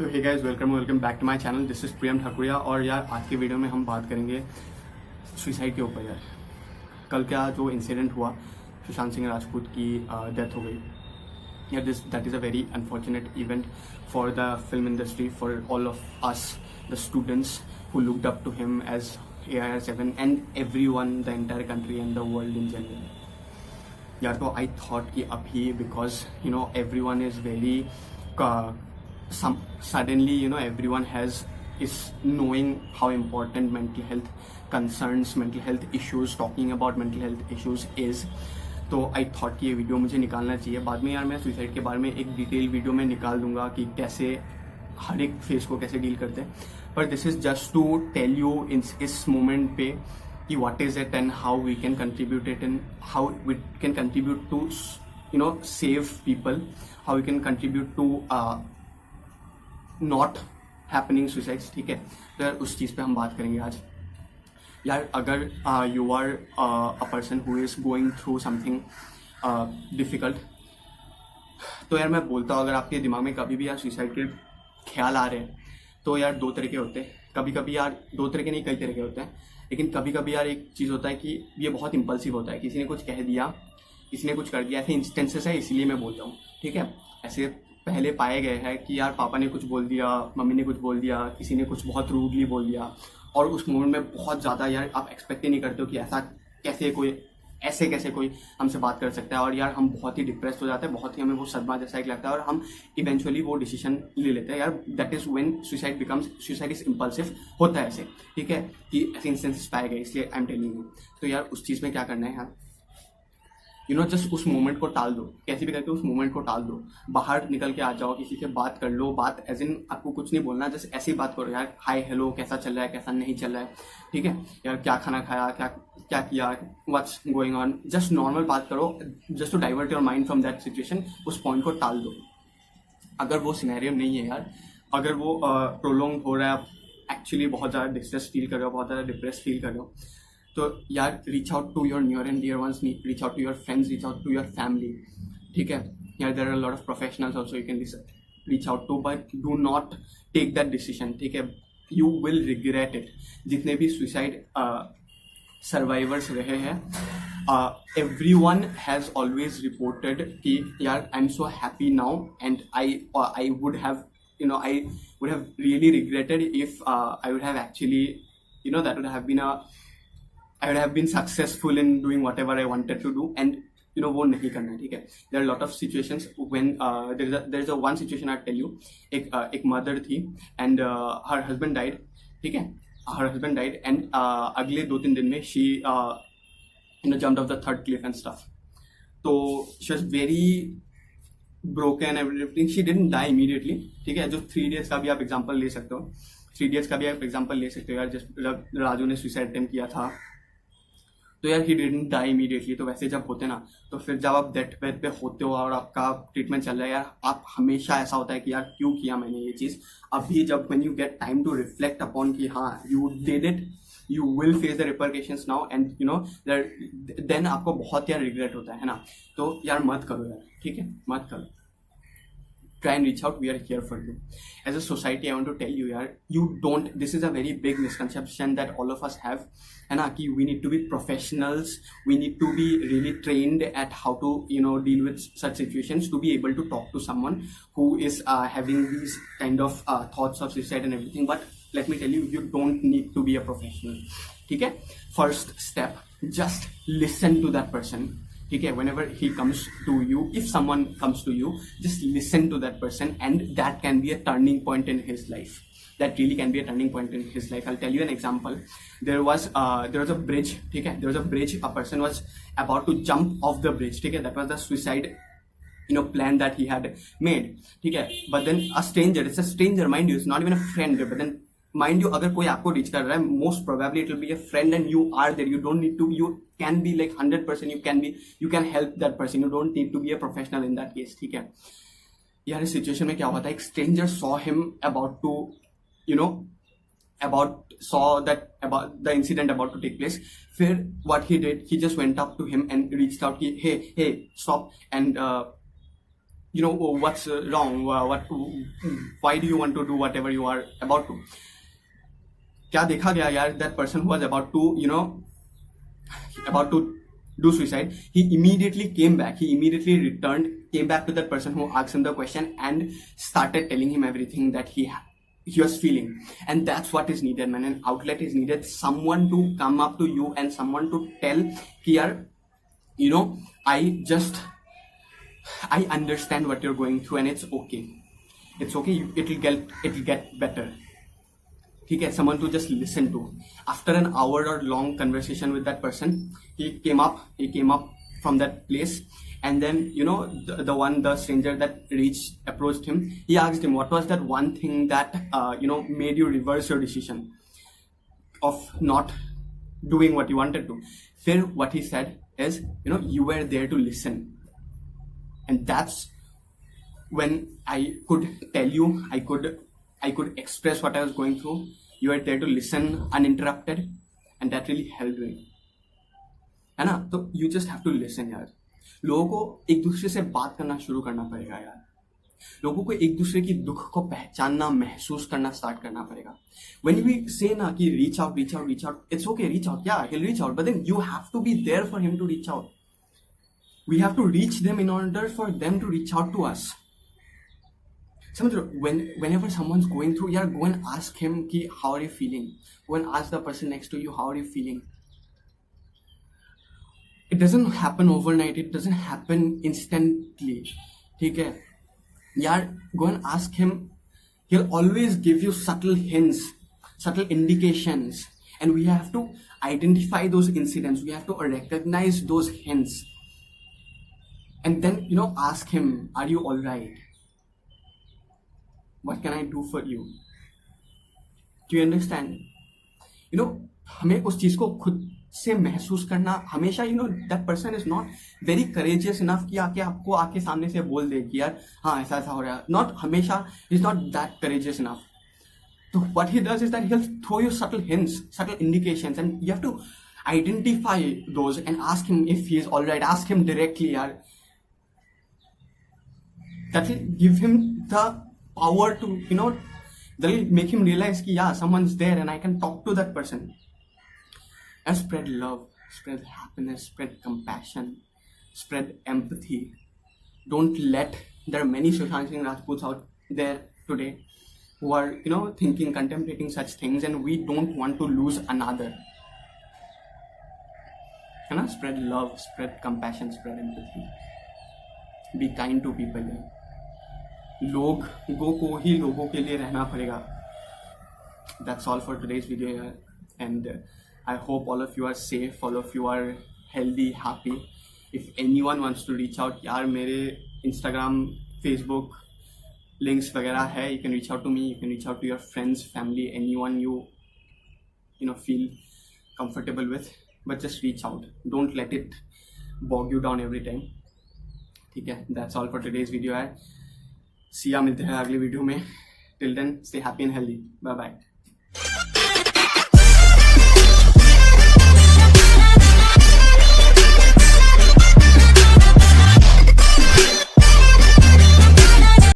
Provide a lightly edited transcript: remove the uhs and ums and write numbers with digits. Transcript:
तो hey guys, welcome back to my channel. This is Priyam Thakuria. और यार आज के वीडियो में हम बात करेंगे सुसाइड के ऊपर। यार कल क्या जो इंसिडेंट हुआ, सुशांत सिंह राजपूत की डेथ हो गई यार। That is a very unfortunate event for the film industry, for all of us the students who looked up to him as AIR7 and everyone, the entire country and the world in general. यार तो I thought कि अभी because everyone is very suddenly everyone is knowing how important mental health concerns, mental health issues, talking about mental health issues is. तो I thought कि ये video मुझे निकालना चाहिए। बाद में यार मैं सुसाइड के बारे में एक डिटेल वीडियो में निकाल दूंगा कि कैसे हर एक फेस को कैसे डील करते हैं। पर this is just to tell you इस मोमेंट पे कि what is it and how we can contribute it and how we can contribute to save people, how we can contribute to not happening suicides. ठीक है, तो यार उस चीज़ पे हम बात करेंगे आज। यार अगर you are a person who is going through something difficult, तो यार मैं बोलता हूँ अगर आपके दिमाग में कभी भी यार सुसाइड के ख्याल आ रहे हैं तो यार दो तरह के होते हैं। कभी कभी यार दो तरह के नहीं, कई तरह के होते हैं। लेकिन कभी कभी यार एक चीज़ होता है कि ये बहुत इम्पल्सिव होता है, किसी ने कुछ कह दिया, किसी ने कुछ कर दिया। ऐसे इंस्टेंसेस है, इसीलिए मैं बोलता हूँ। ठीक है, ऐसे पहले पाए गए हैं कि यार पापा ने कुछ बोल दिया, मम्मी ने कुछ बोल दिया, किसी ने कुछ बहुत रूडली बोल दिया, और उस मोमेंट में बहुत ज़्यादा यार आप एक्सपेक्ट ही नहीं करते हो कि ऐसे कैसे कोई हमसे बात कर सकता है। और यार हम बहुत ही डिप्रेस हो जाते हैं, बहुत ही हमें वो सदमा जैसा एक लगता है, और हम इवेंचुअली वो डिसीजन ले लेते हैं। यार that is when suicide is impulsive होता है ऐसे। ठीक है, कि ऐसे इंस्टेंसेस पाए गए, इसलिए आई एम टेलिंग यू। तो यार उस चीज़ में क्या करना है यार, जस्ट उस मोमेंट को टाल दो, कैसे भी करके उस मोमेंट को टाल दो। बाहर निकल के आ जाओ, किसी से बात कर लो। बात एज इन आपको कुछ नहीं बोलना, जस्ट ऐसे ही बात करो यार। हाय हेलो, कैसा चल रहा है, कैसा नहीं चल रहा है। ठीक है यार, क्या खाना खाया, क्या किया, what's going on. Just normal बात करो, just to divert your mind from that situation. उस पॉइंट को टाल दो। अगर वो सिनेरियो नहीं है यार, अगर वो प्रोलॉन्ग हो रहा है, आप एक्चुअली बहुत ज़्यादा डिस्ट्रेस फील कर रहे हो, बहुत ज़्यादा डिप्रेस फील कर रहे हो, तो यार reach out to your near and dear ones, reach out to your friends, reach out to your family. ठीक है यार, there are lot of professionals also you can reach out to, but do not take that decision. ठीक है, you will regret it. जितने भी suicide survivors रहे हैं, everyone has always reported कि यार I'm so happy now and I would have I would have really regretted if I would have actually that would have been I would have been successful in doing whatever I wanted to do, and वो नहीं करना है। ठीक है, there are a lot of situations when there is a one situation I tell you। एक mother थी and her husband died। ठीक है, her husband died and अगले 2-3 दिन में she jumped off the 3rd cliff and stuff। तो she was very broken and everything। she didn't die immediately। ठीक है, जो 3 Idiots का भी आप एग्जांपल ले सकते हो, 3 Idiots का भी आप एग्जांपल ले सकते हो यार। जब राजू ने सुसाइड अटेम्प्ट किया था तो यार ही डिडंट डाई इमीडिएटली। तो वैसे जब होते ना, तो फिर जब आप डेथ बेड पे होते हो और आपका ट्रीटमेंट चल रहा है यार, आप हमेशा ऐसा होता है कि यार क्यों किया मैंने ये चीज़। अभी जब when you get time to reflect upon कि हाँ you did it, you will face the repercussions now and then आपको बहुत यार रिग्रेट होता है ना। तो यार मत करो यार, ठीक है, मत करो। Try and reach out, we are here for you. As a society, I want to tell you yaar, this is a very big misconception that all of us have, है ना, कि we need to be professionals, we need to be really trained at how to deal with such situations, to be able to talk to someone who is having these kind of thoughts of suicide and everything. But let me tell you, you don't need to be a professional. ठीक है, first step, just listen to that person. ठीक है, whenever he comes to you, if someone comes to you, just listen to that person, and that can be a turning point in his life. That really can be a turning point in his life. I'll tell you an example. There was a bridge. ठीक है, there was a bridge. A person was about to jump off the bridge. ठीक है, that was the suicide plan that he had made. ठीक है, but then a stranger, it's a stranger, mind you, it's not even a friend, but then mind you, अगर कोई आपको reach कर रहा है, most probably it will be a friend and you are there. You don't need to, you can be like 100%, you can help that person. You don't need to be a professional in that case. ठीक है यार, इस situation में क्या होता है, एक stranger saw him about to about the incident about to take place. फिर what he did, he just went up to him and reached out कि hey stop, and you know, what's wrong, why do you want to do whatever you are about to. क्या देखा गया यार, that person who was about to, you know, about to do suicide, he immediately came back, he immediately returned, came back to that person who asked him the question and started telling him everything that he was feeling. And that's what is needed, man. An outlet is needed, someone to come up to you and someone to tell here, you know, I understand what you're going through and it's okay, it'll get better. ठीक है, someone to just listen to. After an hour or long conversation with that person, he came up from that place, and then, you know, the stranger that approached him, he asked him what was that one thing that you know, made you reverse your decision of not doing what you wanted to. Then what he said is, you know, you were there to listen. And that's when I could tell you, I could express what I was going through. You were there to listen uninterrupted, and that really helped me. है ना? तो you just have to listen यार. लोगों को एक दूसरे से बात करना शुरू करना पड़ेगा यार. लोगों को एक दूसरे की दुख को पहचानना, महसूस करना स्टार्ट करना पड़ेगा. When we say ना कि reach out, it's okay, reach out. Yeah, he'll reach out, but then you have to be there for him to reach out. We have to reach them in order for them to reach out to us. Whenever someone's going through, yeah, go and ask him ki, how are you feeling? Go and ask the person next to you, how are you feeling? It doesn't happen overnight, it doesn't happen instantly. ठीक है यार, go and ask him. He'll always give you subtle hints, subtle indications, and we have to identify those incidents, we have to recognize those hints, and then, you know, ask him, are you all right? What can I do for you? Do you understand? You know, हमें उस चीज को खुद से महसूस करना हमेशा, you know, that person is not very courageous enough कि आपको आके सामने से बोल दे कि यार हाँ ऐसा हो रहा है. Not हमेशा, he's not that courageous enough. So what he does is that he'll throw you subtle hints, subtle indications, and you have to identify those and ask him if he is all right. Ask him directly यार. That will give him the power to, you know, that will make him realize कि yeah, someone's there and I can talk to that person. And spread love, spread happiness, spread compassion, spread empathy. Don't let, there are many Sushant Singh Rajputs out there today who are, you know, thinking, contemplating such things, and we don't want to lose another. You know, spread love, spread compassion, spread empathy. Be kind to people. लोगों को ही लोगों के लिए रहना पड़ेगा. That's all for today's video here, and I hope all of you are safe, all of you are healthy, happy. If anyone wants to reach out, यार मेरे Instagram, Facebook links वगैरह है, you can reach out to me, you can reach out to your friends, family, anyone you know, feel comfortable with, but just reach out. Don't let it bog you down every time. ठीक है, that's all for today's video है. See ya, मिलते हैं अगले video में. Till then, stay happy and healthy. Bye bye.